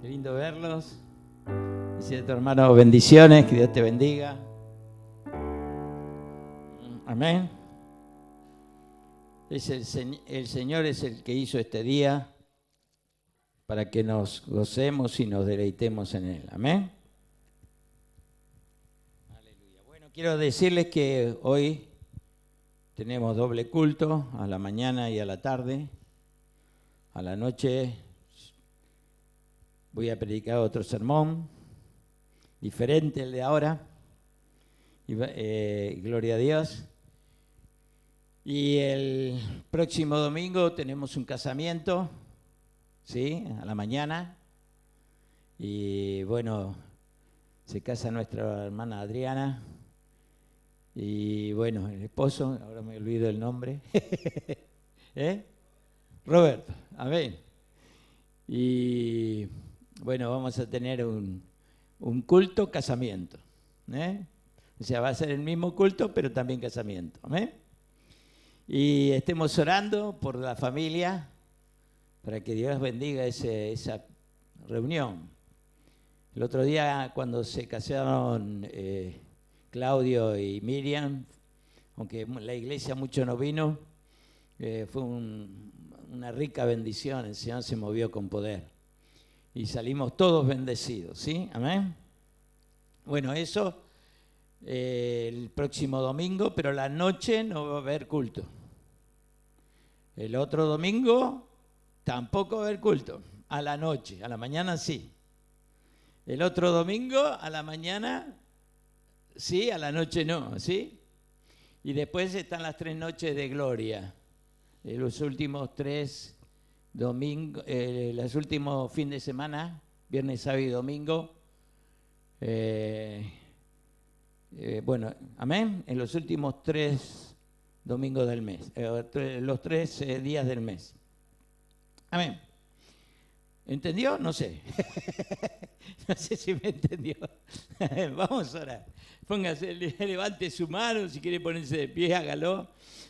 Qué lindo verlos. Decía a tu hermano bendiciones, que Dios te bendiga. Amén. El Señor es el que hizo este día para que nos gocemos y nos deleitemos en Él. Amén. Aleluya. Bueno, quiero decirles que hoy tenemos doble culto, a la mañana y a la tarde. A la noche voy a predicar otro sermón, diferente al de ahora. Gloria a Dios. Y el próximo domingo tenemos un casamiento, ¿sí? A la mañana. Y bueno, se casa nuestra hermana Adriana. Y bueno, el esposo, ahora me olvido el nombre. Roberto, amén. Y bueno, vamos a tener un culto casamiento. O sea, va a ser el mismo culto, pero también casamiento. Amén. Y estemos orando por la familia para que Dios bendiga esa reunión. El otro día cuando se casaron Claudio y Miriam, aunque la iglesia mucho no vino, fue una rica bendición. El Señor se movió con poder y salimos todos bendecidos, ¿sí? Amén. Bueno, eso el próximo domingo, pero la noche no va a haber culto. El otro domingo tampoco va a haber culto, a la noche, a la mañana sí. El otro domingo a la mañana sí, a la noche no, ¿sí? Y después están las 3 noches de gloria, los últimos 3 domingos, los últimos fin de semana, viernes, sábado y domingo. Bueno, amén, en los últimos 3 domingos del mes, los 3 días del mes. Amén. ¿Entendió? No sé. No sé si me entendió. Vamos a orar. Póngase, levante su mano, si quiere ponerse de pie, hágalo.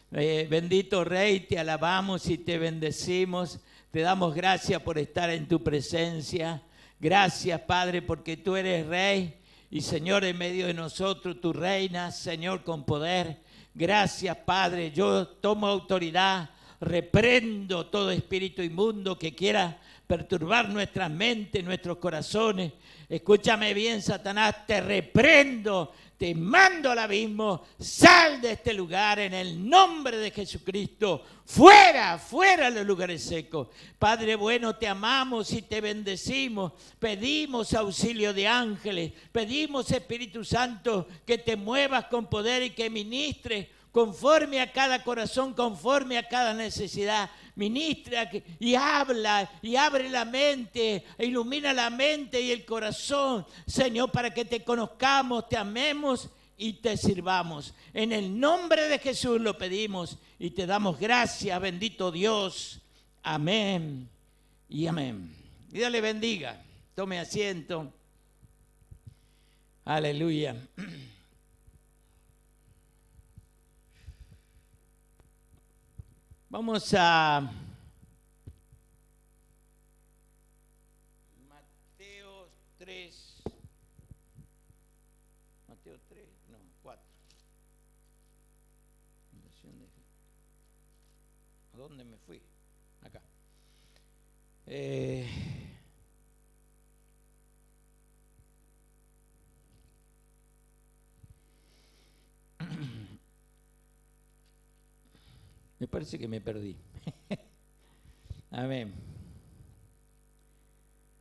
Bendito Rey, te alabamos y te bendecimos. Te damos gracias por estar en tu presencia. Gracias, Padre, porque tú eres Rey. Y Señor, en medio de nosotros tú reinas, Señor, con poder. Gracias, Padre. Yo tomo autoridad, reprendo todo espíritu inmundo que quiera perturbar nuestras mentes, nuestros corazones. Escúchame bien, Satanás, te reprendo, te mando al abismo, sal de este lugar en el nombre de Jesucristo, fuera, fuera de los lugares secos. Padre bueno, te amamos y te bendecimos, pedimos auxilio de ángeles, pedimos Espíritu Santo que te muevas con poder y que ministres conforme a cada corazón, conforme a cada necesidad. Ministra y habla y abre la mente, ilumina la mente y el corazón, Señor, para que te conozcamos, te amemos y te sirvamos. En el nombre de Jesús lo pedimos y te damos gracias, bendito Dios. Amén y amén. Dios le bendiga. Tome asiento. Aleluya. Vamos a Mateo 3. Mateo 3, no, 4. ¿A dónde me fui? Acá. Me parece que me perdí. Amén.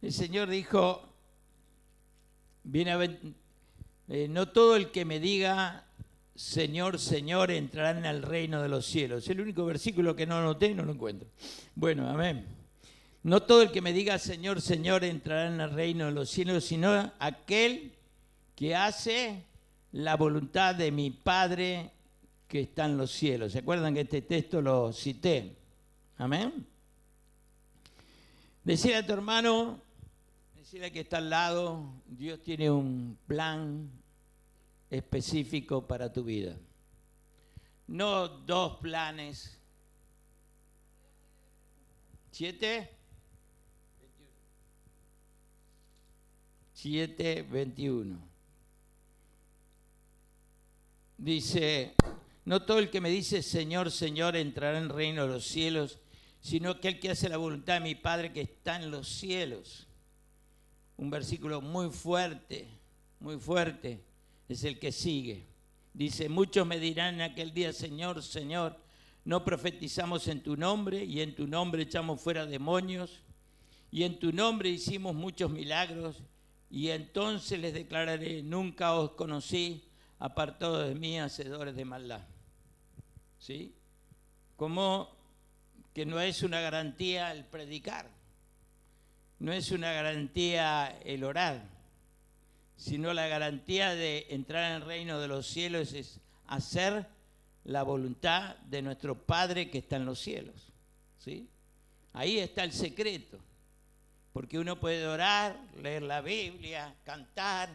El Señor dijo, no todo el que me diga Señor, Señor, entrará en el reino de los cielos. Es el único versículo que no anoté y no lo encuentro. Bueno, amén. No todo el que me diga Señor, Señor, entrará en el reino de los cielos, sino aquel que hace la voluntad de mi Padre que está en los cielos. ¿Se acuerdan que este texto lo cité? Amén. Decirle a tu hermano, decirle que está al lado, Dios tiene un plan específico para tu vida. No 2 planes. 7. 7:21. Dice, no todo el que me dice Señor, Señor entrará en el reino de los cielos, sino aquel que hace la voluntad de mi Padre que está en los cielos. Un versículo muy fuerte, es el que sigue. Dice, muchos me dirán en aquel día, Señor, Señor, no profetizamos en tu nombre, y en tu nombre echamos fuera demonios, y en tu nombre hicimos muchos milagros, y entonces les declararé, nunca os conocí, apartados de mí, hacedores de maldad. ¿Sí? Como que no es una garantía el predicar, no es una garantía el orar, sino la garantía de entrar en el reino de los cielos es hacer la voluntad de nuestro Padre que está en los cielos. ¿Sí? Ahí está el secreto, porque uno puede orar, leer la Biblia, cantar,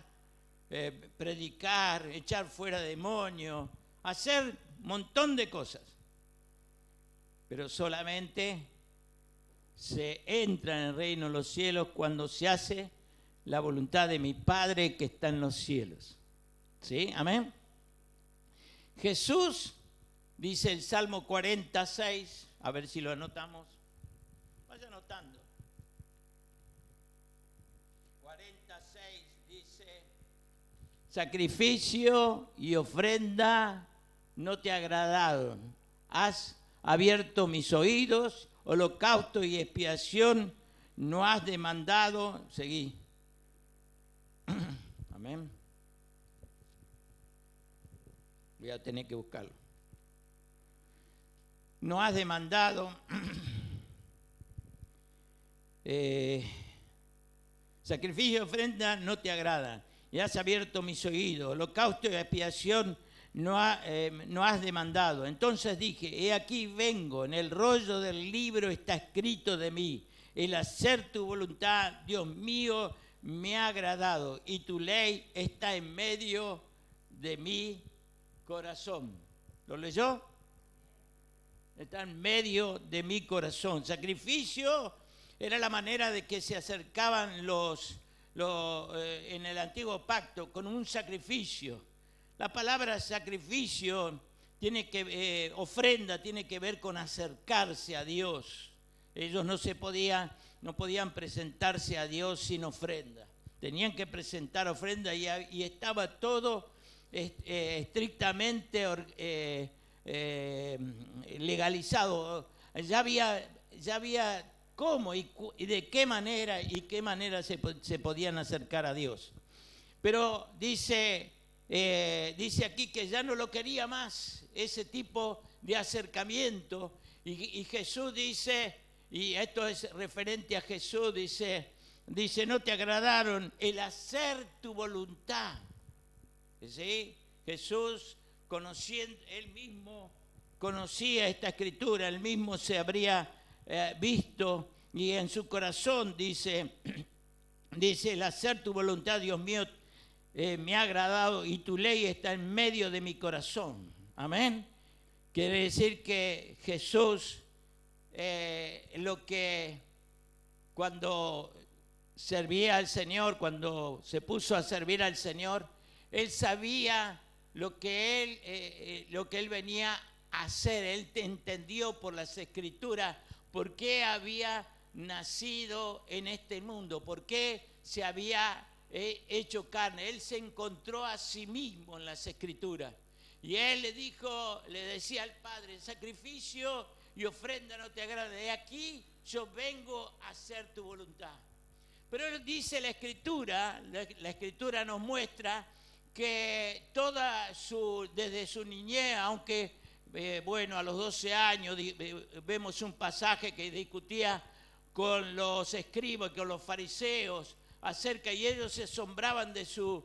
predicar, echar fuera demonios, hacer un montón de cosas, pero solamente se entra en el reino de los cielos cuando se hace la voluntad de mi Padre que está en los cielos. ¿Sí? Amén. Jesús, dice el Salmo 46, a ver si lo anotamos. Vaya anotando. 46 dice, sacrificio y ofrenda no te agradaron. Has abierto mis oídos, holocausto y expiación no has demandado. Seguí. Amén. Voy a tener que buscarlo. No has demandado. Sacrificio y ofrenda no te agradan. Y has abierto mis oídos. Holocausto y expiación no has demandado. Entonces dije, he aquí vengo, en el rollo del libro está escrito de mí, el hacer tu voluntad, Dios mío, me ha agradado, y tu ley está en medio de mi corazón. ¿Lo leyó? Está en medio de mi corazón. Sacrificio era la manera de que se acercaban en el antiguo pacto con un sacrificio. La palabra sacrificio ofrenda tiene que ver con acercarse a Dios. Ellos no podían presentarse a Dios sin ofrenda. Tenían que presentar ofrenda y estaba todo estrictamente legalizado. Ya había cómo y de qué manera se podían acercar a Dios. Pero dice aquí que ya no lo quería más, ese tipo de acercamiento. Y Jesús dice, y esto es referente a Jesús, dice, no te agradaron el hacer tu voluntad. ¿Sí? Jesús, él mismo conocía esta escritura, él mismo se habría visto, y en su corazón dice, el hacer tu voluntad, Dios mío, me ha agradado, y tu ley está en medio de mi corazón. Amén. Quiere decir que Jesús, cuando servía al Señor, cuando se puso a servir al Señor, él sabía lo que él venía a hacer. Él entendió por las Escrituras por qué había nacido en este mundo, por qué se había hecho carne. Él se encontró a sí mismo en las Escrituras. Y él le decía al Padre, sacrificio y ofrenda no te agrada. De aquí yo vengo a hacer tu voluntad. Pero él dice la Escritura nos muestra que desde su niñez, aunque a los 12 años vemos un pasaje que discutía con los escribas, con los fariseos, y ellos se asombraban de su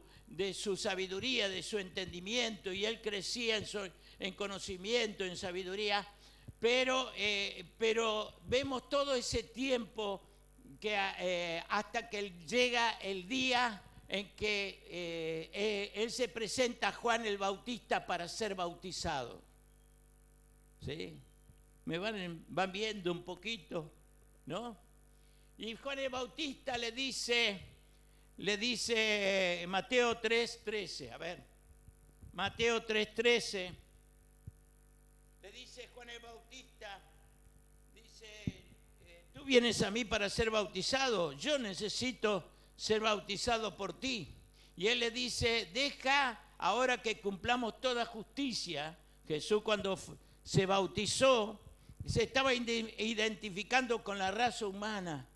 sabiduría, de su entendimiento, y él crecía en conocimiento, en sabiduría, pero vemos todo ese tiempo hasta que llega el día en que él se presenta a Juan el Bautista para ser bautizado. ¿Sí? ¿Me van viendo un poquito? ¿No? Y Juan el Bautista le dice, le dice Mateo 3:13, a ver, Mateo 3:13, le dice Juan el Bautista, dice, tú vienes a mí para ser bautizado, yo necesito ser bautizado por ti. Y él le dice, deja ahora que cumplamos toda justicia. Jesús cuando se bautizó, se estaba identificando con la raza humana,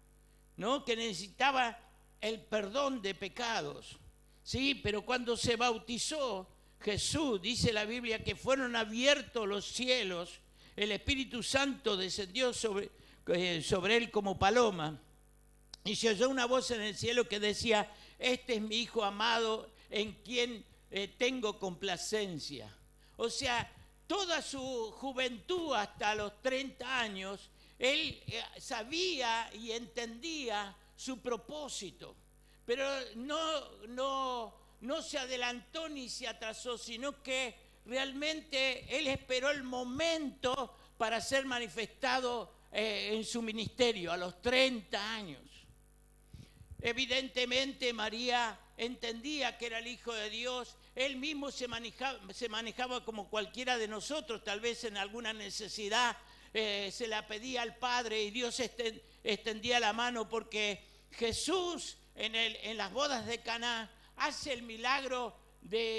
¿no? Que necesitaba el perdón de pecados, ¿sí? Pero cuando se bautizó Jesús, dice la Biblia que fueron abiertos los cielos, el Espíritu Santo descendió sobre él como paloma, y se oyó una voz en el cielo que decía, este es mi Hijo amado en quien tengo complacencia. O sea, toda su juventud hasta los 30 años, él sabía y entendía su propósito, pero no se adelantó ni se atrasó, sino que realmente él esperó el momento para ser manifestado en su ministerio a los 30 años. Evidentemente María entendía que era el Hijo de Dios, él mismo se manejaba como cualquiera de nosotros, tal vez en alguna necesidad se la pedía al Padre y Dios extendía la mano, porque Jesús en las bodas de Caná hace el milagro del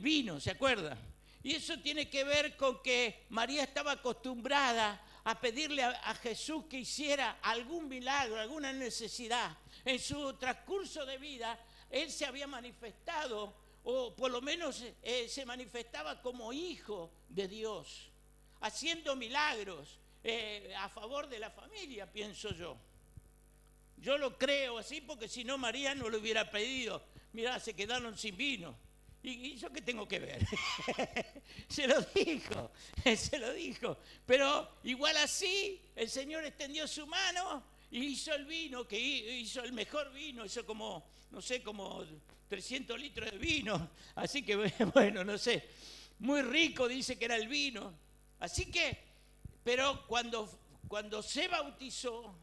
vino, ¿se acuerda? Y eso tiene que ver con que María estaba acostumbrada a pedirle a Jesús que hiciera algún milagro, alguna necesidad. En su transcurso de vida, él se había manifestado, o por lo menos se manifestaba como hijo de Dios, haciendo milagros a favor de la familia, pienso yo. Yo lo creo así, porque si no María no lo hubiera pedido. Mirá, se quedaron sin vino. ¿Y yo qué tengo que ver? Se lo dijo. Pero igual así, el Señor extendió su mano y hizo el vino, que hizo el mejor vino, hizo como 300 litros de vino. Así que, bueno, no sé, muy rico dice que era el vino. Así que, pero cuando se bautizó,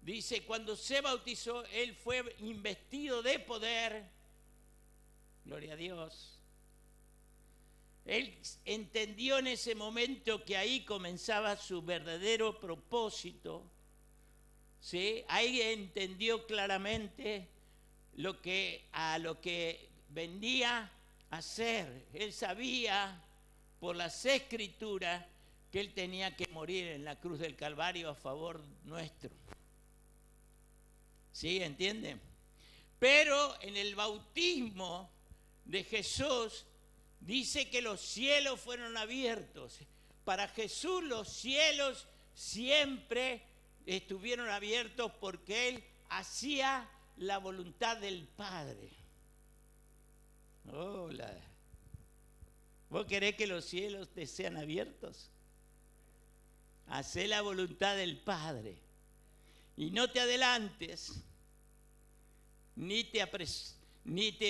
dice, cuando se bautizó, él fue investido de poder. Gloria a Dios. Él entendió en ese momento que ahí comenzaba su verdadero propósito, ¿sí? Ahí entendió claramente a lo que venía a hacer. Él sabía por las Escrituras que él tenía que morir en la cruz del Calvario a favor nuestro. ¿Sí? ¿Entienden? Pero en el bautismo de Jesús dice que los cielos fueron abiertos. Para Jesús los cielos siempre estuvieron abiertos porque él hacía la voluntad del Padre. Hola. ¿Vos querés que los cielos te sean abiertos? Hacé la voluntad del Padre. Y no te adelantes, ni te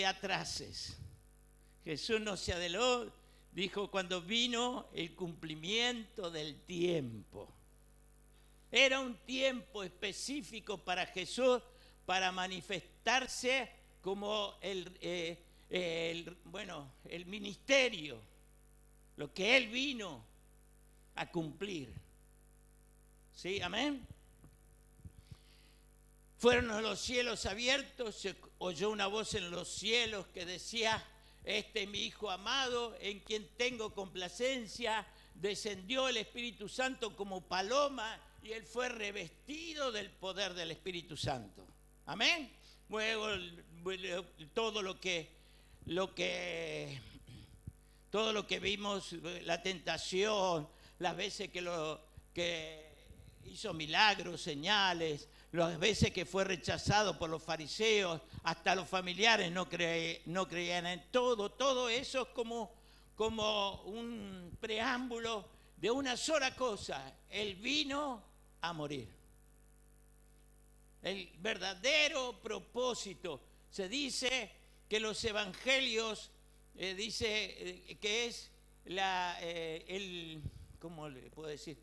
atrases. Jesús no se adelantó, dijo cuando vino el cumplimiento del tiempo. Era un tiempo específico para Jesús para manifestarse como el ministerio, lo que él vino a cumplir. ¿Sí? Amén. Fueron los cielos abiertos, se oyó una voz en los cielos que decía, este es mi Hijo amado, en quien tengo complacencia. Descendió el Espíritu Santo como paloma y él fue revestido del poder del Espíritu Santo. Amén. Luego todo lo que vimos, la tentación, las veces que hizo milagros, señales, las veces que fue rechazado por los fariseos, hasta los familiares no creían en todo eso es como un preámbulo de una sola cosa: él vino a morir. El verdadero propósito. Se dice que los evangelios, dice que es ¿cómo le puedo decir?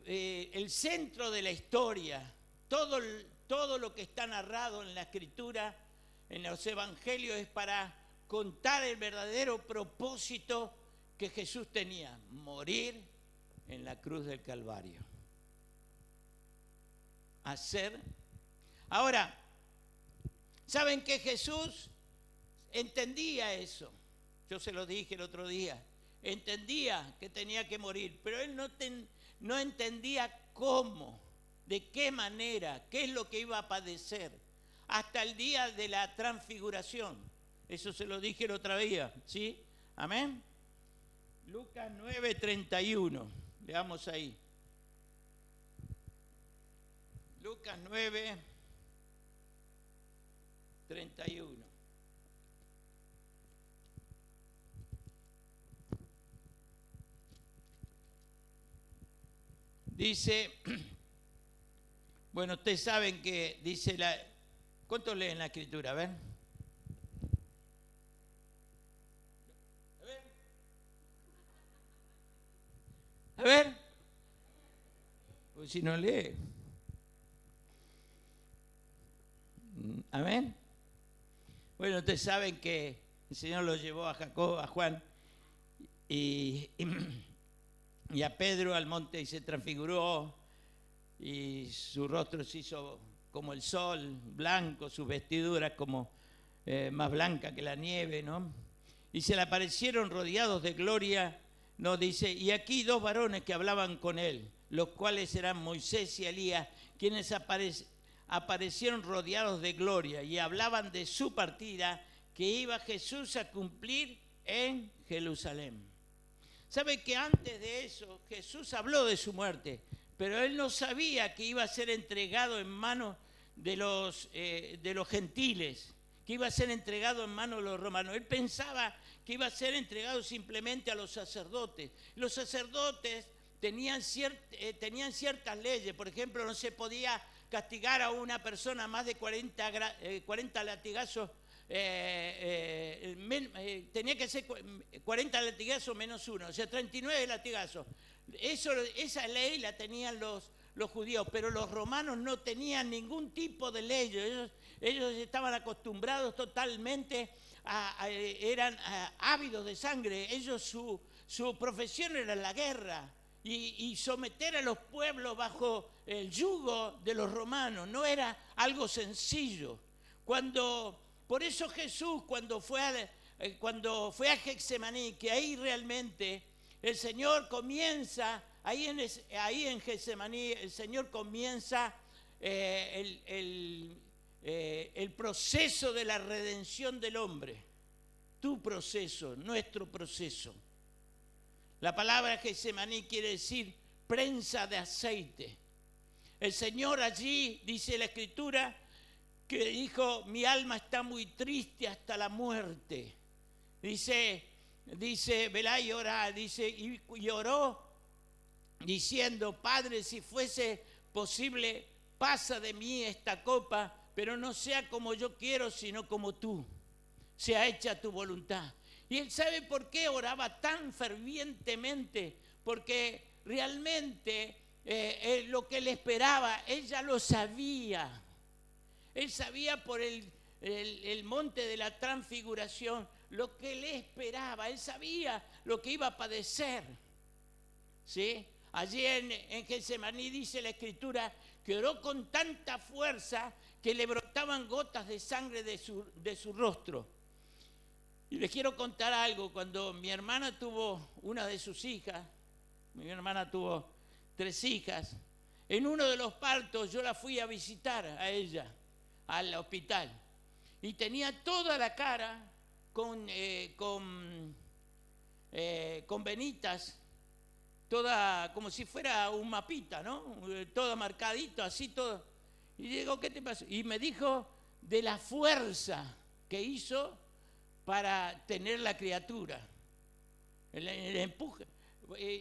el centro de la historia, todo lo que está narrado en la Escritura, en los Evangelios, es para contar el verdadero propósito que Jesús tenía: morir en la cruz del Calvario. Ahora, ¿saben qué? Jesús entendía eso. Yo se lo dije el otro día. Entendía que tenía que morir, pero él no entendía cómo, de qué manera, qué es lo que iba a padecer, hasta el día de la transfiguración. Eso se lo dije el otro día, ¿sí? Amén. Lucas 9:31, leamos ahí. Lucas 9:31. Dice, bueno, ustedes saben que dice ¿cuántos leen la Escritura? A ver. A ver. Pues si no lee. Amén. Bueno, ustedes saben que el Señor lo llevó a Jacob, a Juan y a Pedro al monte y se transfiguró, y su rostro se hizo como el sol, blanco, sus vestiduras como más blanca que la nieve, ¿no? Y se le aparecieron rodeados de gloria, ¿no? Dice, y aquí dos varones que hablaban con él, los cuales eran Moisés y Elías, quienes aparecieron rodeados de gloria y hablaban de su partida que iba Jesús a cumplir en Jerusalén. ¿Sabe que antes de eso Jesús habló de su muerte? Pero él no sabía que iba a ser entregado en manos de los gentiles, que iba a ser entregado en manos de los romanos. Él pensaba que iba a ser entregado simplemente a los sacerdotes. Los sacerdotes tenían ciertas leyes. Por ejemplo, no se podía castigar a una persona más de 40 latigazos. Tenía que ser 40 latigazos menos uno, o sea, 39 latigazos. Esa ley la tenían los judíos, pero los romanos no tenían ningún tipo de ley. Ellos estaban acostumbrados totalmente eran ávidos de sangre. Ellos su profesión era la guerra y someter a los pueblos bajo el yugo de los romanos no era algo sencillo. Por eso Jesús, cuando fue a Getsemaní, que ahí realmente el Señor comienza, ahí en Getsemaní, el Señor comienza el proceso de la redención del hombre. Tu proceso, nuestro proceso. La palabra Getsemaní quiere decir prensa de aceite. El Señor allí, dice la Escritura, que dijo, mi alma está muy triste hasta la muerte. Dice, velá y orá, dice, y oró diciendo, Padre, si fuese posible, pasa de mí esta copa, pero no sea como yo quiero, sino como tú. Sea hecha tu voluntad. Y él sabe por qué oraba tan fervientemente, porque realmente lo que le esperaba, él ya lo sabía. Él sabía por el monte de la transfiguración lo que le esperaba. Él sabía lo que iba a padecer. ¿Sí? Allí en Getsemaní dice la Escritura que oró con tanta fuerza que le brotaban gotas de sangre de su rostro. Y les quiero contar algo. Cuando mi hermana tuvo una de sus hijas, mi hermana tuvo 3 hijas, en uno de los partos yo la fui a visitar a ella al hospital y tenía toda la cara con venitas, toda como si fuera un mapita, ¿no? Todo marcadito, así todo. Y digo, ¿qué te pasó? Y me dijo de la fuerza que hizo para tener la criatura, el empuje.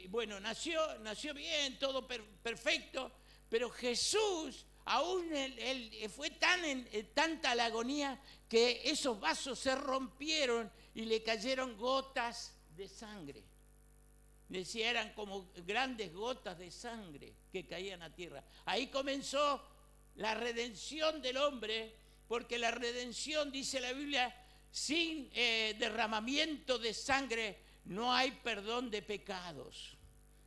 Bueno, nació bien, todo perfecto, pero Jesús, aún él fue tanta la agonía que esos vasos se rompieron y le cayeron gotas de sangre. decía, eran como grandes gotas de sangre que caían a tierra. Ahí comenzó la redención del hombre, porque la redención, dice la Biblia, sin derramamiento de sangre no hay perdón de pecados.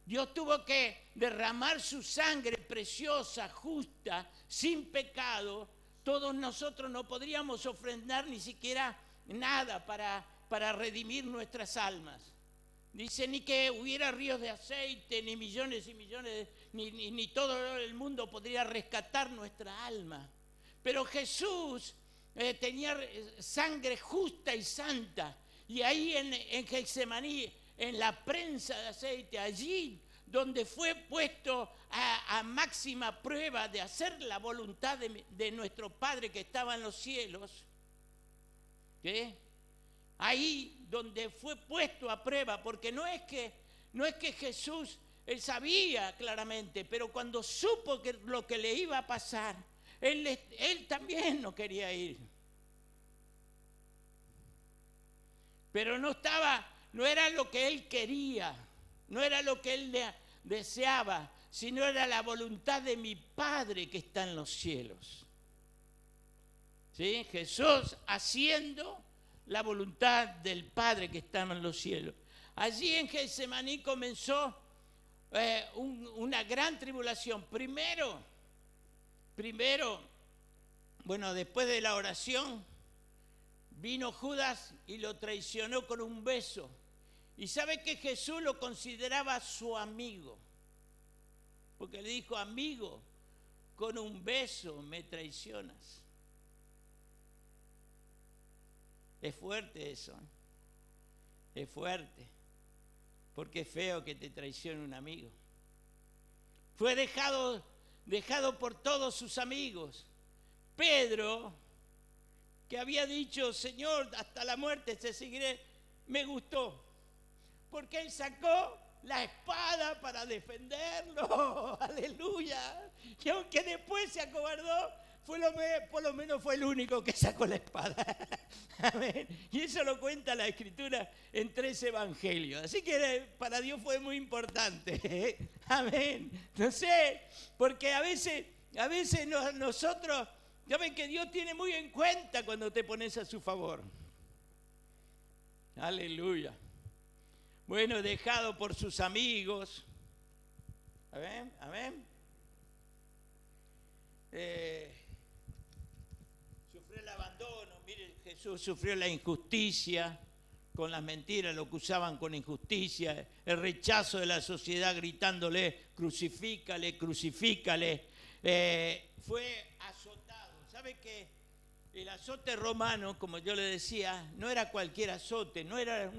Dios tuvo que derramar su sangre preciosa, justa, sin pecado. Todos nosotros no podríamos ofrendar ni siquiera nada para redimir nuestras almas. Dice, ni que hubiera ríos de aceite, ni millones y millones, ni todo el mundo podría rescatar nuestra alma. Pero Jesús tenía sangre justa y santa. Y ahí en Getsemaní, en la prensa de aceite, allí donde fue puesto a máxima prueba de hacer la voluntad de nuestro Padre que estaba en los cielos, ¿sí? Ahí donde fue puesto a prueba, porque no es que Jesús, él sabía claramente, pero cuando supo que lo que le iba a pasar, él también no quería ir. Pero no era lo que él quería, no era lo que él deseaba, sino era la voluntad de mi Padre que está en los cielos. ¿Sí? Jesús haciendo la voluntad del Padre que está en los cielos. Allí en Getsemaní comenzó una gran tribulación. Primero, bueno, después de la oración, vino Judas y lo traicionó con un beso. Y sabe que Jesús lo consideraba su amigo, porque le dijo, amigo, con un beso me traicionas. Es fuerte eso, ¿eh? Es fuerte, porque es feo que te traicione un amigo. Fue dejado por todos sus amigos. Pedro, que había dicho, Señor, hasta la muerte te seguiré, me gustó, porque él sacó la espada para defenderlo, aleluya. Y aunque después se acobardó, por lo menos fue el único que sacó la espada. Amén. Y eso lo cuenta la Escritura en 3 evangelios. Así que para Dios fue muy importante. Amén. No sé, porque a veces nosotros, ya ven que Dios tiene muy en cuenta cuando te pones a su favor. Aleluya. Bueno, dejado por sus amigos. Amén, amén. Sufrió el abandono. Mire, Jesús sufrió la injusticia con las mentiras, lo acusaban con injusticia, el rechazo de la sociedad gritándole, crucifícale, crucifícale. Fue azotado. ¿Sabe que el azote romano, como yo le decía, no era cualquier azote, no era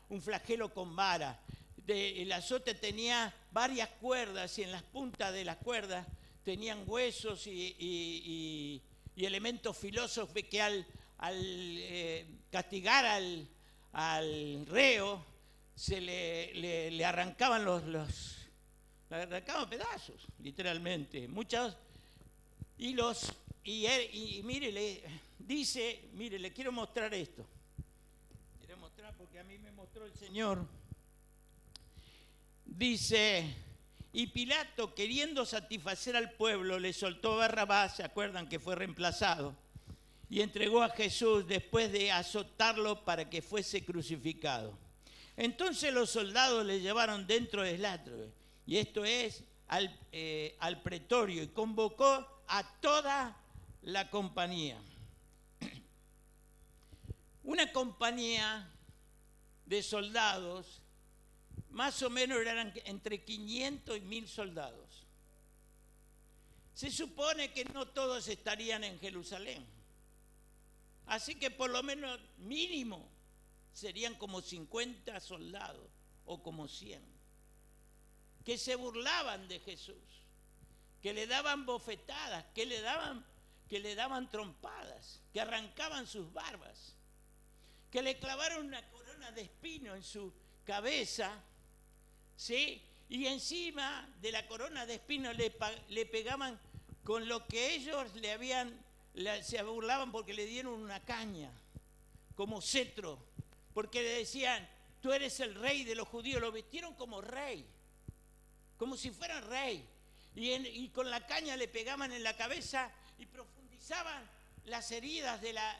un flagelo con vara? El azote tenía varias cuerdas y en las puntas de las cuerdas tenían huesos y elementos filosos que al castigar al reo se le arrancaban le arrancaban pedazos, literalmente. Muchos y mire, le quiero mostrar esto. Quiero mostrar porque a mí me mostró el Señor. Dice, y Pilato, queriendo satisfacer al pueblo, le soltó a Barrabás, ¿se acuerdan que fue reemplazado? Y entregó a Jesús después de azotarlo para que fuese crucificado. Entonces los soldados le llevaron dentro del atrio, y esto es al pretorio, y convocó a toda la compañía. Una compañía de soldados, más o menos eran entre 500 y 1000 soldados. Se supone que no todos estarían en Jerusalén. Así que por lo menos mínimo serían como 50 soldados o como 100, que se burlaban de Jesús, que le daban bofetadas, que le daban trompadas, que arrancaban sus barbas, que le clavaron una corona de espino en su cabeza, ¿sí? Y encima de la corona de espino le pegaban con lo que ellos se burlaban porque le dieron una caña como cetro, porque le decían, tú eres el rey de los judíos. Lo vistieron como rey, como si fuera rey. Y con la caña le pegaban en la cabeza y profundizaban las heridas de la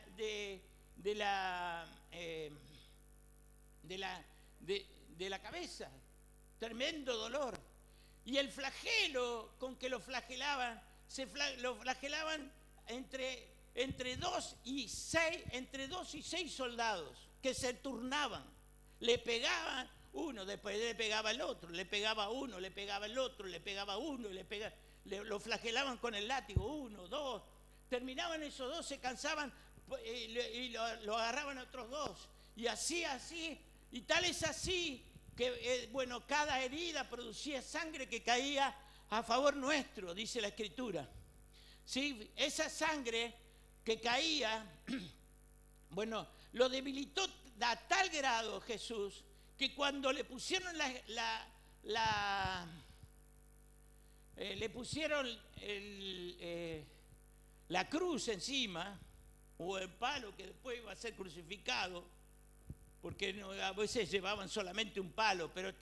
cabeza. Tremendo dolor. Y el flagelo con que lo flagelaban, lo flagelaban entre 2 y 6 soldados que se turnaban. Le pegaban uno, después le pegaba el otro, le pegaba uno, le pegaba el otro, le pegaba uno, lo flagelaban con el látigo, 1, 2. Terminaban esos 2, se cansaban y lo agarraban otros 2. Y así, y tal es así que, cada herida producía sangre que caía a favor nuestro, dice la Escritura. ¿Sí? Esa sangre que caía, lo debilitó a tal grado Jesús que cuando le pusieron la cruz encima, o el palo que después iba a ser crucificado, porque a veces llevaban solamente un palo, pero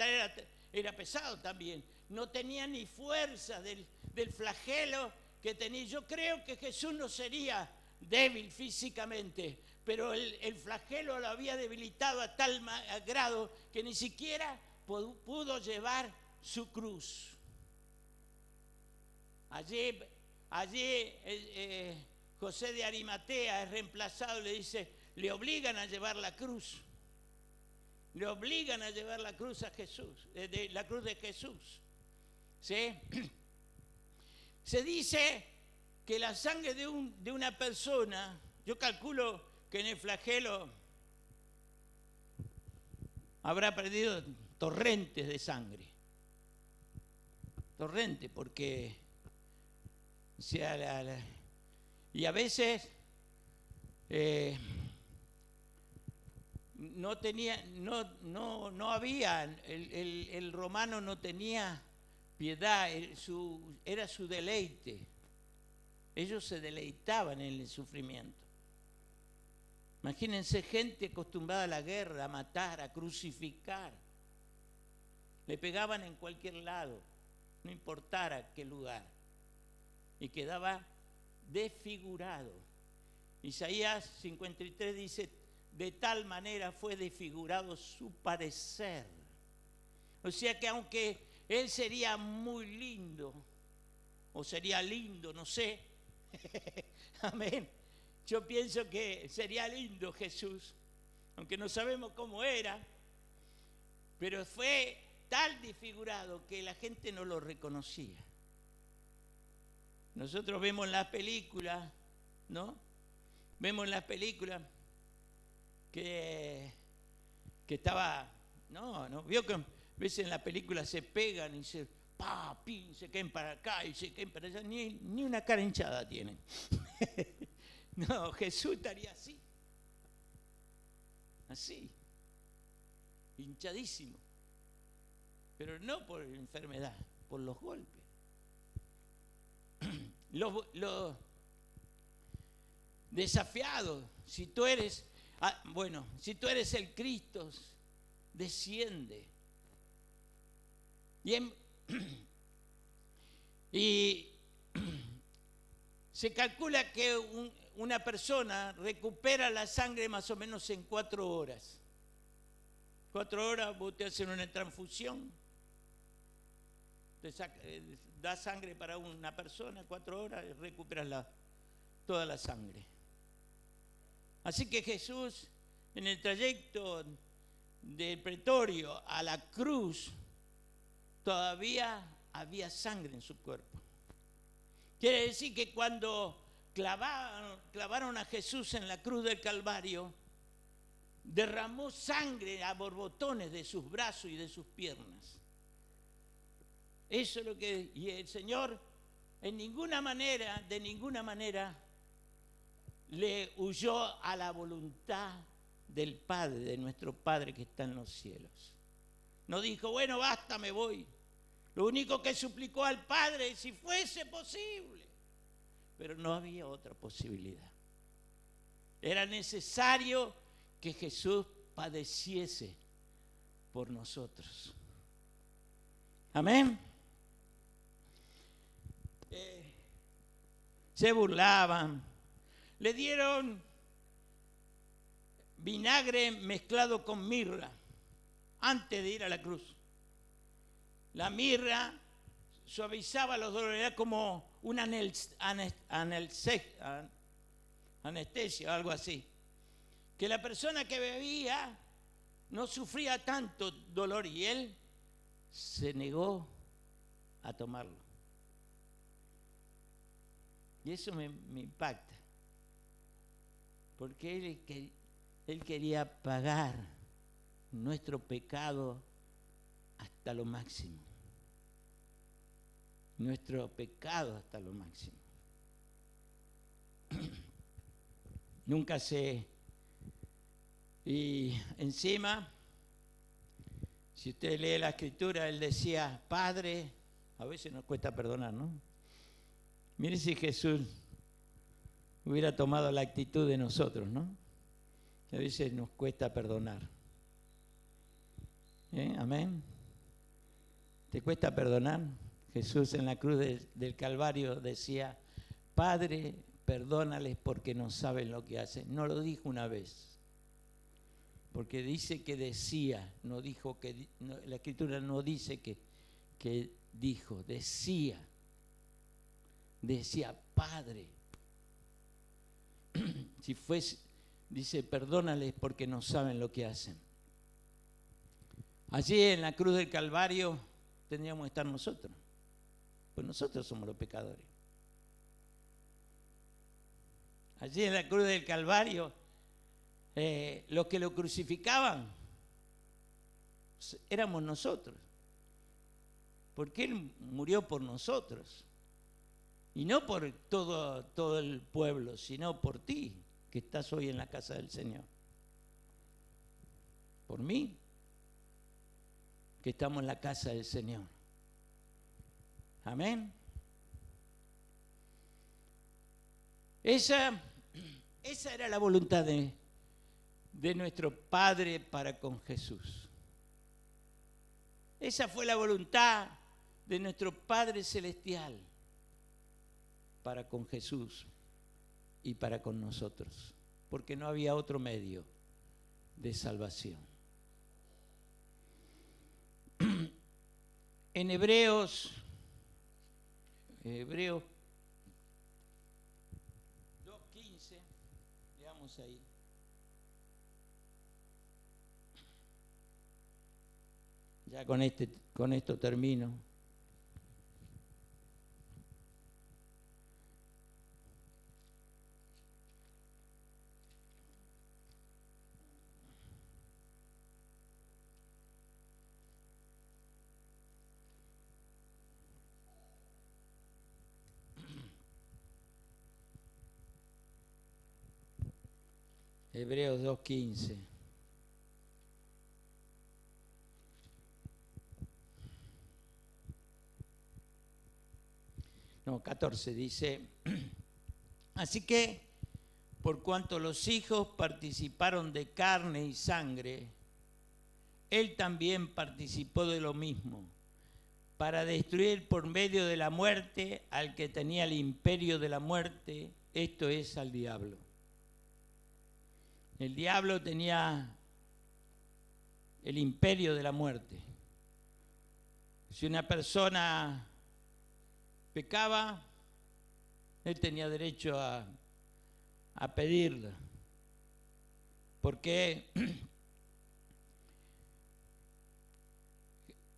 era pesado también. No tenía ni fuerza del flagelo que tenía. Yo creo que Jesús no sería débil físicamente, pero el flagelo lo había debilitado a tal grado que ni siquiera pudo llevar su cruz. Allí José de Arimatea es reemplazado, le dice, le obligan a llevar la cruz. Le obligan a llevar la cruz a Jesús, la cruz de Jesús. ¿Sí? Se dice que la sangre de una persona, yo calculo que en el flagelo habrá perdido torrentes de sangre. Torrentes, porque y a veces no había, el romano no tenía piedad, era su deleite. Ellos se deleitaban en el sufrimiento. Imagínense gente acostumbrada a la guerra, a matar, a crucificar. Le pegaban en cualquier lado, no importara qué lugar. Y quedaba desfigurado. Isaías 53 dice, de tal manera fue desfigurado su parecer. O sea que aunque él sería muy lindo, o sería lindo, no sé, amén, yo pienso que sería lindo Jesús, aunque no sabemos cómo era, pero fue tal desfigurado que la gente no lo reconocía. Nosotros vemos las películas, ¿no? Vemos las películas que estaba, no, vio que a veces en la película se pegan y se caen para acá y se caen para allá, ni una cara hinchada tienen. No, Jesús estaría así, hinchadísimo, pero no por enfermedad, por los golpes. Los desafiados, si tú eres el Cristo, desciende. Y se calcula que una persona recupera la sangre más o menos en 4 horas. 4 horas vos te hacen una transfusión, da sangre para una persona, 4 horas y recuperas toda la sangre. Así que Jesús, en el trayecto del pretorio a la cruz, todavía había sangre en su cuerpo. Quiere decir que cuando clavaron a Jesús en la cruz del Calvario, derramó sangre a borbotones de sus brazos y de sus piernas. Eso es lo que... Y el Señor de ninguna manera, le huyó a la voluntad del Padre, de nuestro Padre que está en los cielos. No dijo, bueno, basta, me voy. Lo único que suplicó al Padre es si fuese posible. Pero no había otra posibilidad. Era necesario que Jesús padeciese por nosotros. Amén. Se burlaban, le dieron vinagre mezclado con mirra antes de ir a la cruz. La mirra suavizaba los dolores, era como una anestesia, algo así. Que la persona que bebía no sufría tanto dolor y él se negó a tomarlo. Y eso me impacta, porque él quería pagar nuestro pecado hasta lo máximo. Nuestro pecado hasta lo máximo. Nunca sé. Y encima, si usted lee la Escritura, él decía, Padre, a veces nos cuesta perdonar, ¿no? Mire si Jesús hubiera tomado la actitud de nosotros, ¿no? Que a veces nos cuesta perdonar. Amén. ¿Te cuesta perdonar? Jesús en la cruz del Calvario decía, Padre, perdónales porque no saben lo que hacen. No lo dijo una vez, porque dice que decía, no dijo que, no, la Escritura no dice que dijo, decía, Padre. Si fuese, dice, perdónales porque no saben lo que hacen. Allí en la cruz del Calvario tendríamos que estar nosotros, pues nosotros somos los pecadores. Allí en la cruz del Calvario, los que lo crucificaban éramos nosotros, porque Él murió por nosotros. Y no por todo el pueblo, sino por ti, que estás hoy en la casa del Señor. Por mí, que estamos en la casa del Señor. Amén. Esa era la voluntad de nuestro Padre para con Jesús. Esa fue la voluntad de nuestro Padre Celestial para con Jesús y para con nosotros, porque no había otro medio de salvación. En Hebreos 2:15, leamos ahí. Ya con esto termino. Hebreos 2:15. No, 14 dice, así que por cuanto los hijos participaron de carne y sangre, él también participó de lo mismo, para destruir por medio de la muerte al que tenía el imperio de la muerte, esto es, al diablo. El diablo tenía el imperio de la muerte. Si una persona pecaba, él tenía derecho a pedirla. Porque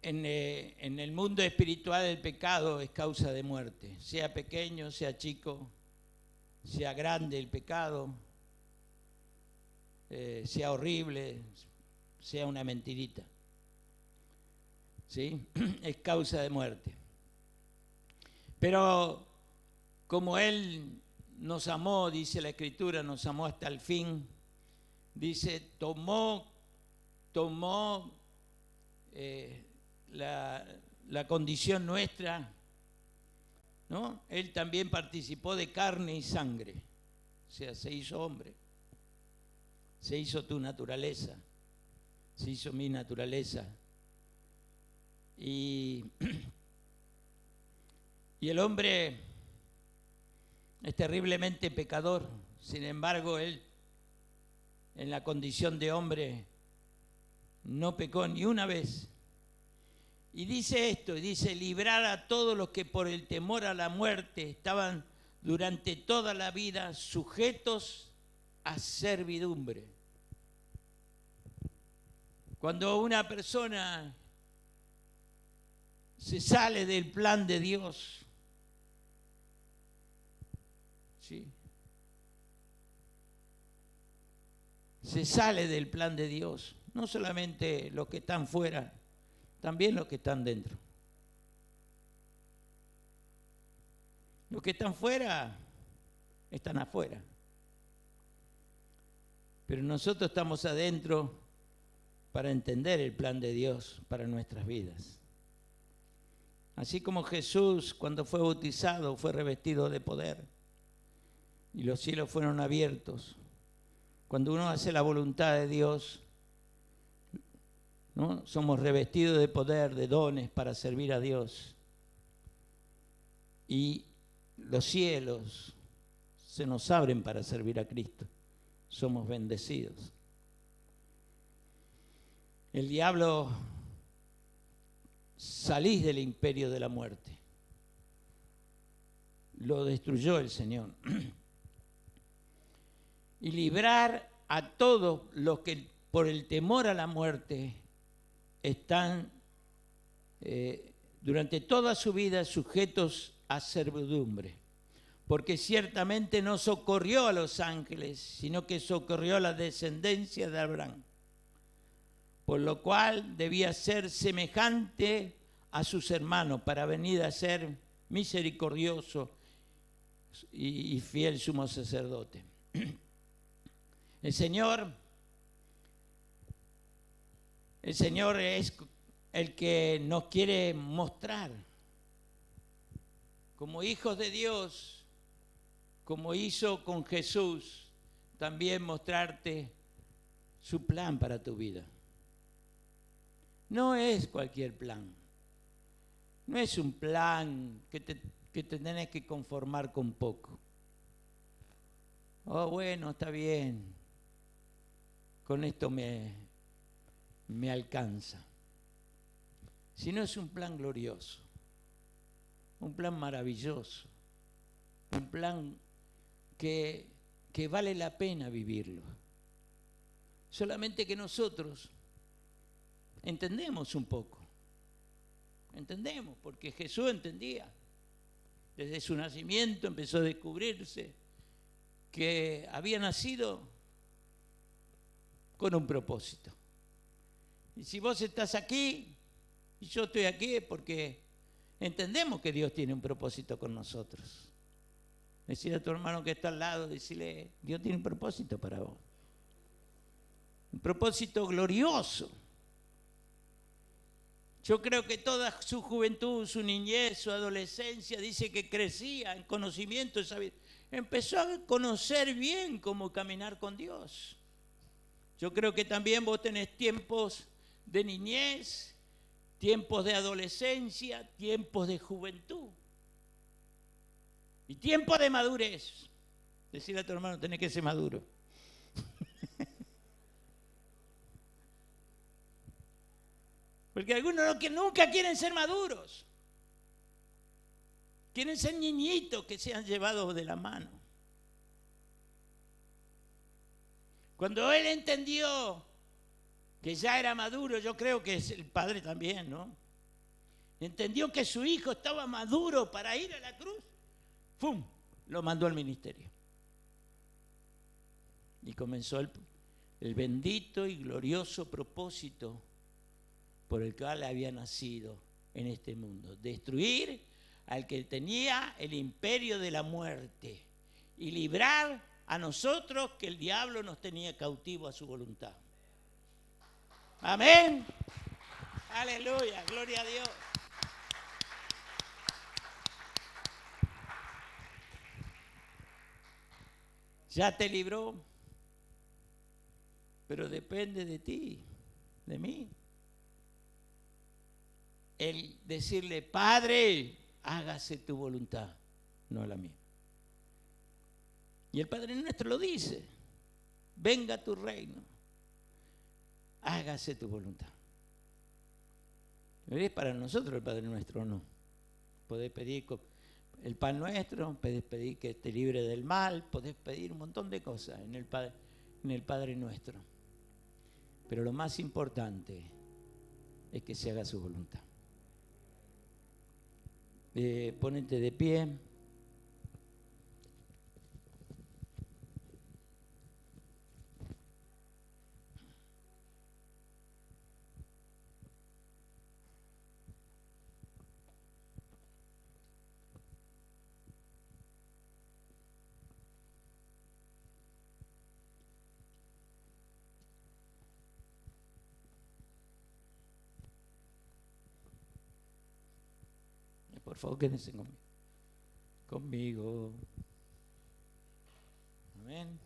en el mundo espiritual el pecado es causa de muerte. Sea pequeño, sea chico, sea grande el pecado, sea horrible, sea una mentirita, ¿sí? Es causa de muerte. Pero como Él nos amó, dice la Escritura, nos amó hasta el fin, dice, tomó la condición nuestra, ¿no? Él también participó de carne y sangre, o sea, se hizo hombre. Se hizo tu naturaleza, se hizo mi naturaleza. Y el hombre es terriblemente pecador. Sin embargo, él, en la condición de hombre, no pecó ni una vez. Y dice esto, dice: librar a todos los que por el temor a la muerte estaban durante toda la vida sujetos a servidumbre. Cuando una persona se sale del plan de Dios, ¿sí?, se sale del plan de Dios, no solamente los que están fuera, también los que están dentro. Los que están fuera, están afuera. Pero nosotros estamos adentro para entender el plan de Dios para nuestras vidas. Así como Jesús, cuando fue bautizado, fue revestido de poder y los cielos fueron abiertos. Cuando uno hace la voluntad de Dios, ¿no?, somos revestidos de poder, de dones para servir a Dios. Y los cielos se nos abren para servir a Cristo. Somos bendecidos. El diablo, salís del imperio de la muerte. Lo destruyó el Señor. Y librar a todos los que por el temor a la muerte están durante toda su vida sujetos a servidumbre. Porque ciertamente no socorrió a los ángeles, sino que socorrió a la descendencia de Abraham. Por lo cual debía ser semejante a sus hermanos para venir a ser misericordioso y fiel sumo sacerdote. El Señor es el que nos quiere mostrar como hijos de Dios, como hizo con Jesús, también mostrarte su plan para tu vida. No es cualquier plan. No es un plan que te tenés que conformar con poco. Oh, bueno, está bien. Con esto me alcanza. Sino es un plan glorioso. Un plan maravilloso. Un plan que vale la pena vivirlo. Solamente que nosotros entendemos un poco. Entendemos, porque Jesús entendía. Desde su nacimiento empezó a descubrirse que había nacido con un propósito. Y si vos estás aquí y yo estoy aquí es porque entendemos que Dios tiene un propósito con nosotros. Decirle a tu hermano que está al lado, decirle: Dios tiene un propósito para vos. Un propósito glorioso. Yo creo que toda su juventud, su niñez, su adolescencia, dice que crecía en conocimiento, empezó a conocer bien cómo caminar con Dios. Yo creo que también vos tenés tiempos de niñez, tiempos de adolescencia, tiempos de juventud y tiempos de madurez. Decirle a tu hermano: tenés que ser maduro. Porque algunos que nunca quieren ser maduros. Quieren ser niñitos que sean llevados de la mano. Cuando él entendió que ya era maduro, yo creo que es el padre también, ¿no? Entendió que su hijo estaba maduro para ir a la cruz. ¡Fum! Lo mandó al ministerio. Y comenzó el bendito y glorioso propósito por el cual había nacido en este mundo. Destruir al que tenía el imperio de la muerte y librar a nosotros que el diablo nos tenía cautivo a su voluntad. Amén. Aleluya, gloria a Dios. Ya te libró, pero depende de ti. de mí. El decirle, Padre, hágase tu voluntad, no la mía. Y el Padre Nuestro lo dice, venga tu reino, hágase tu voluntad. ¿Es para nosotros el Padre Nuestro o no? Podés pedir el pan nuestro, podés pedir que te libre del mal, podés pedir un montón de cosas en el Padre Nuestro. Pero lo más importante es que se haga su voluntad. Ponete de pie. Por favor, quédense conmigo. Amén.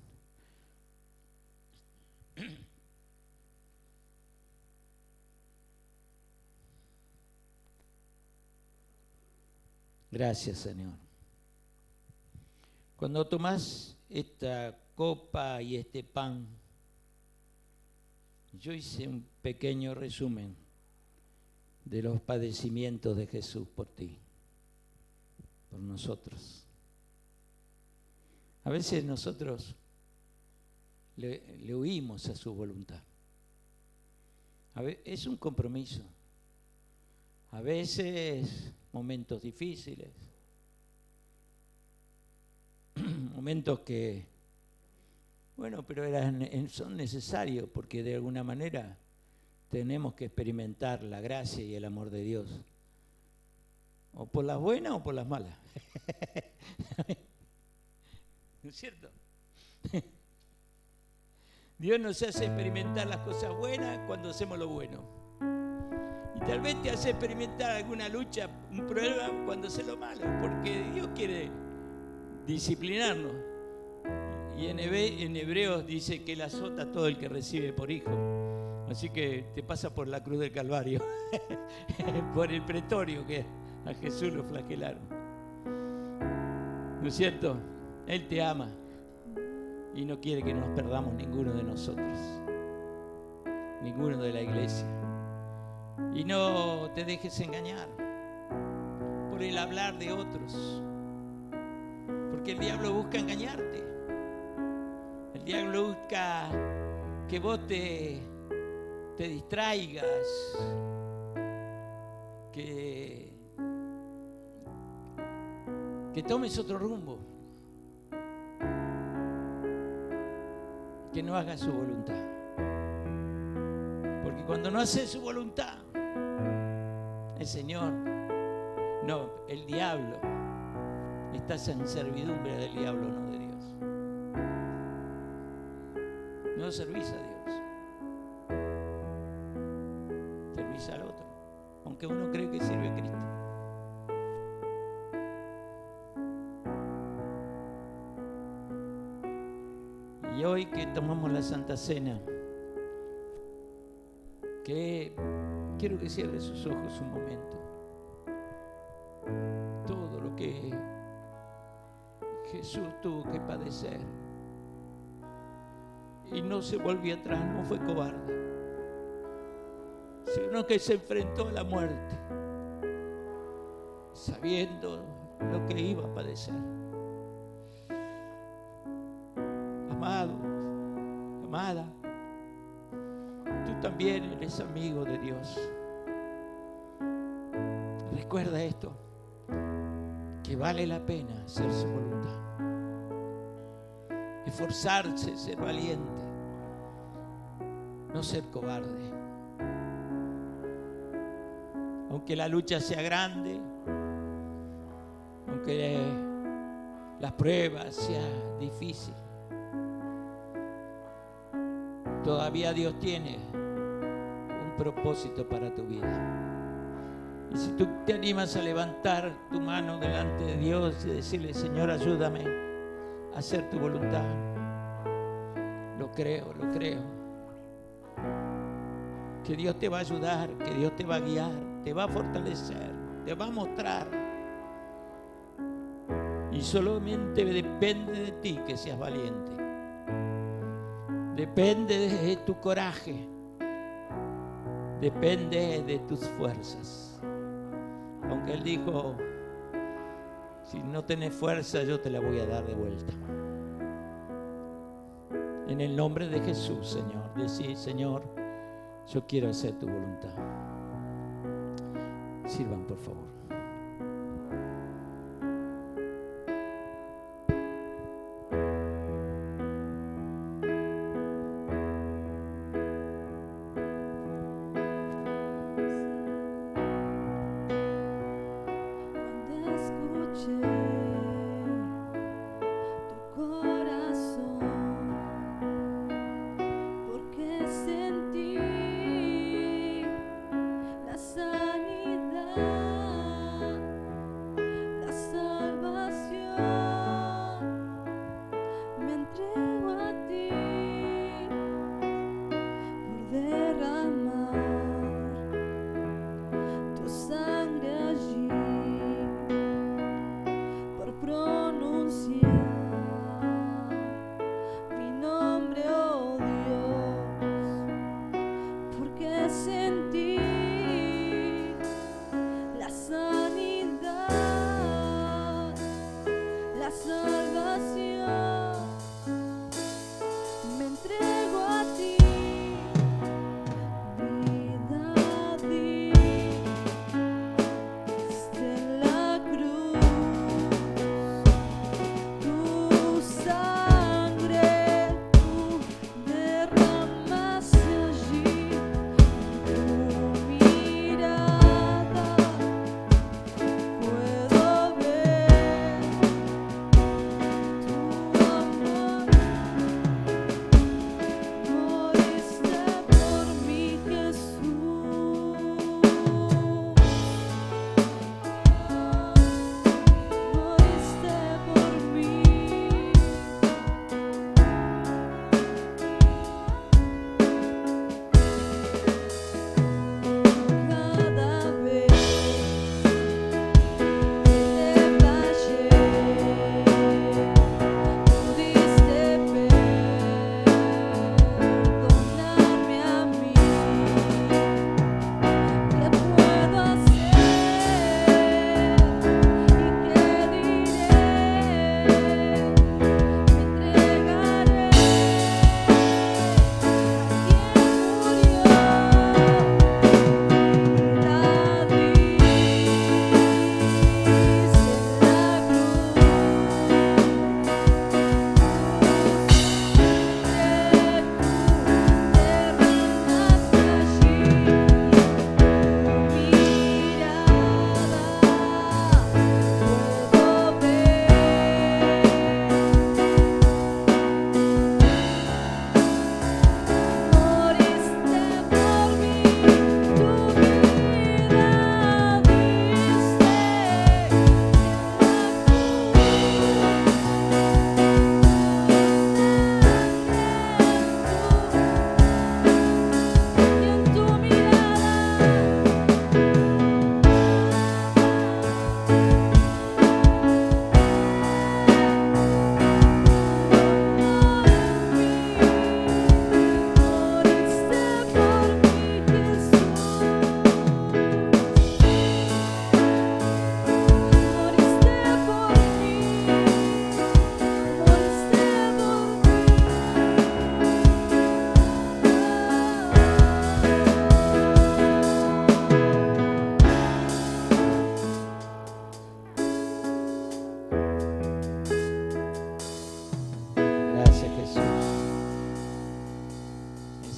Gracias, Señor. Cuando tomás esta copa y este pan, yo hice un pequeño resumen de los padecimientos de Jesús por ti, por nosotros. A veces nosotros le huimos a su voluntad. Es un compromiso. A veces momentos difíciles, momentos que, bueno, pero son necesarios porque de alguna manera tenemos que experimentar la gracia y el amor de Dios, o por las buenas o por las malas. ¿No es cierto? Dios nos hace experimentar las cosas buenas cuando hacemos lo bueno. Y tal vez te hace experimentar alguna lucha, un problema cuando haces lo malo, porque Dios quiere disciplinarnos. Y en Hebreos dice que Él azota a todo el que recibe por hijo. Así que te pasa por la cruz del Calvario, por el pretorio que a Jesús lo flagelaron. ¿No es cierto? Él te ama y no quiere que nos perdamos ninguno de nosotros, ninguno de la iglesia. Y no te dejes engañar por el hablar de otros, porque el diablo busca engañarte. El diablo busca que vos te distraigas, que tomes otro rumbo, que no hagas su voluntad. Porque cuando no haces su voluntad, el Señor, no, el diablo, estás en servidumbre del diablo, no de Dios. No servís a Dios, servís al otro, aunque uno cree que sirve a Cristo. Y hoy que tomamos la Santa Cena, que quiero que cierre sus ojos un momento. Todo lo que Jesús tuvo que padecer y no se volvió atrás, no fue cobarde, sino que se enfrentó a la muerte sabiendo lo que iba a padecer. Amado, amada, tú también eres amigo de Dios. Recuerda esto, que vale la pena hacer su voluntad, esforzarse, ser valiente, no ser cobarde. Aunque la lucha sea grande, aunque las pruebas sean difíciles, todavía Dios tiene un propósito para tu vida. Y si tú te animas a levantar tu mano delante de Dios y decirle, Señor, ayúdame a hacer tu voluntad, lo creo, lo creo. que Dios te va a ayudar, que Dios te va a guiar, te va a fortalecer, te va a mostrar. Y solamente depende de ti que seas valiente. Depende de tu coraje. Depende de tus fuerzas. Aunque Él dijo, si no tenés fuerza, yo te la voy a dar de vuelta. En el nombre de Jesús, Señor. Decir, Señor, yo quiero hacer tu voluntad. Sirvan, por favor.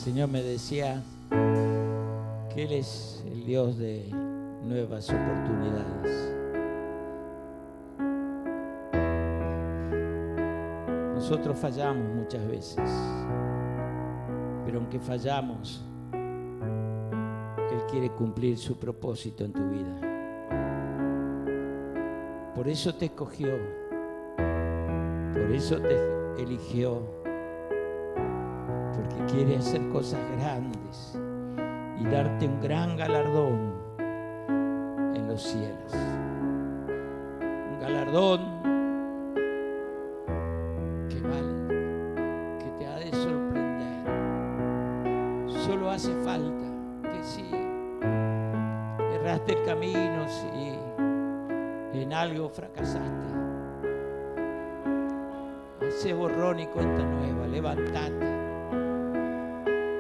Señor me decía que Él es el Dios de nuevas oportunidades. Nosotros fallamos muchas veces, pero aunque fallamos, Él quiere cumplir su propósito en tu vida. Por eso te escogió, por eso te eligió, porque quiere hacer cosas grandes y darte un gran galardón en los cielos. Un galardón que vale, que te ha de sorprender. Solo hace falta que si erraste el camino, si en algo fracasaste, hace borrón y cuenta nueva.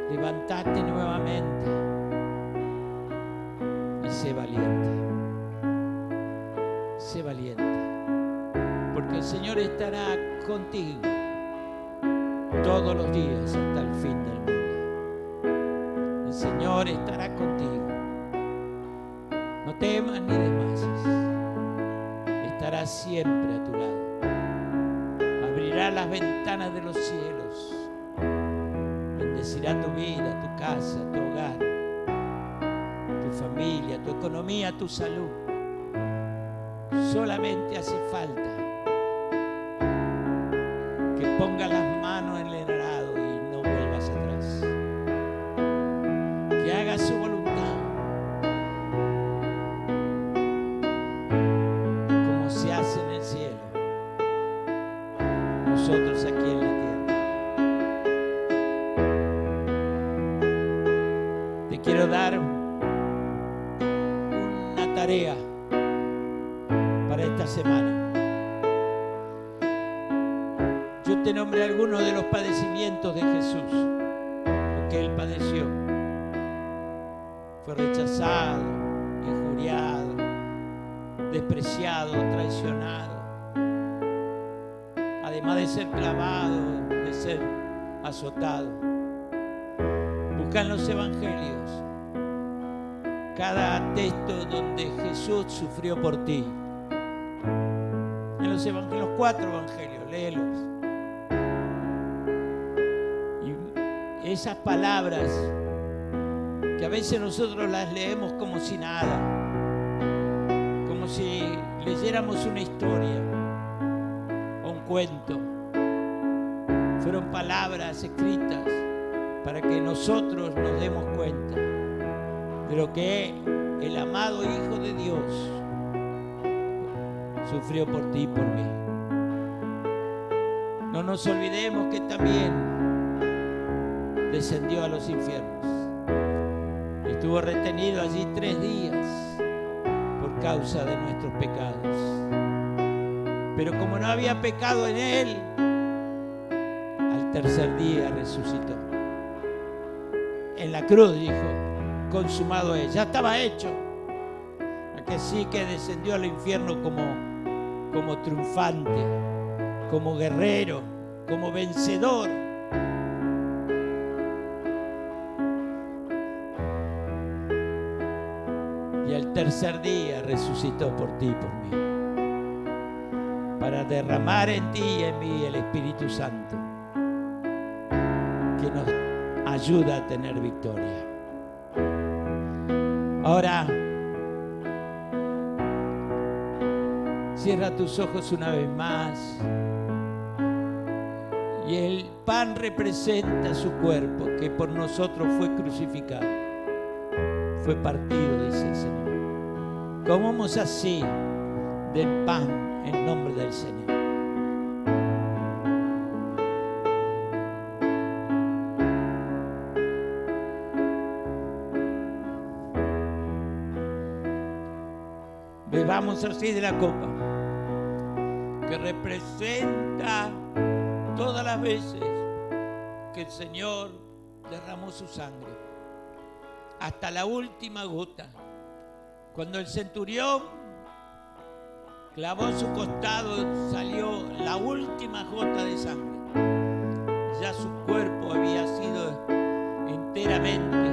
Levantate nuevamente y sé valiente, porque el Señor estará contigo todos los días hasta el fin del mundo. El Señor estará contigo. No temas ni desmayes. Estará siempre a tu lado. Abrirá las ventanas de los cielos. Bendecirá tu vida, tu casa, tu hogar, tu familia, tu economía, tu salud. Solamente hace falta que pongas las manos en el arado y no vuelvas atrás. Que hagas su voluntad, como se hace en el cielo, nosotros aquí en la tierra. Te quiero dar una tarea para esta semana. Yo te nombré algunos de los padecimientos de Jesús, lo que Él padeció. Fue rechazado, injuriado, despreciado, traicionado. Además de ser clavado, de ser azotado. Busca en los evangelios cada texto donde Jesús sufrió por ti. En los 4 evangelios, léelos. Y esas palabras que a veces nosotros las leemos como si nada, como si leyéramos una historia o un cuento, fueron palabras escritas para que nosotros nos demos cuenta de lo que el amado Hijo de Dios sufrió por ti y por mí. No nos olvidemos que también descendió a los infiernos. Estuvo retenido allí 3 días por causa de nuestros pecados. Pero como no había pecado en Él, al tercer día resucitó. En la cruz dijo: consumado es, ya estaba hecho. A que sí que descendió al infierno como triunfante, como guerrero, como vencedor. Y al tercer día resucitó por ti y por mí, para derramar en ti y en mí el Espíritu Santo, que nos ayuda a tener victoria. Ahora, cierra tus ojos una vez más. Y el pan representa su cuerpo, que por nosotros fue crucificado, fue partido, dice el Señor. Comamos así del pan en nombre del Señor. Bebamos así de la copa, que representa todas las veces que el Señor derramó su sangre, hasta la última gota. Cuando el centurión clavó su costado, salió la última gota de sangre. Ya su cuerpo había sido enteramente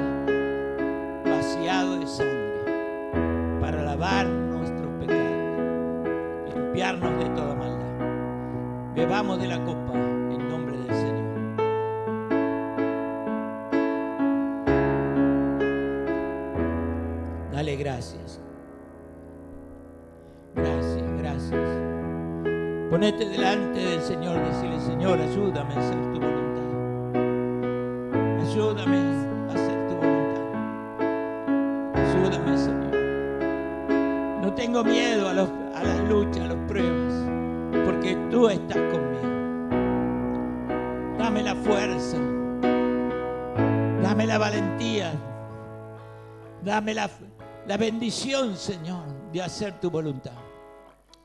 vaciado de sangre para lavar nuestros pecados, limpiarnos de toda maldad. Bebamos de la copa en nombre del Señor. Dale gracias. Gracias, gracias. Ponete delante del Señor, decirle: Señor, ayúdame a hacer tu voluntad. Ayúdame a hacer tu voluntad. Ayúdame, Señor. No tengo miedo a las luchas, a las pruebas, porque tú estás conmigo. Dame la fuerza, dame la valentía, dame la bendición, Señor, de hacer tu voluntad.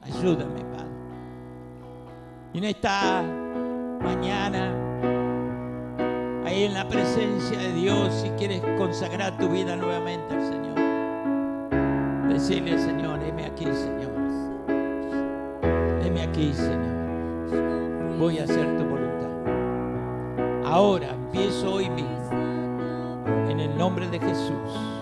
Ayúdame, Padre. Y en esta mañana, ahí en la presencia de Dios, si quieres consagrar tu vida nuevamente al Señor, decirle, Señor, heme aquí, Señor. Heme aquí, Señor. Voy a hacer tu voluntad. Ahora empiezo hoy mismo, en el nombre de Jesús.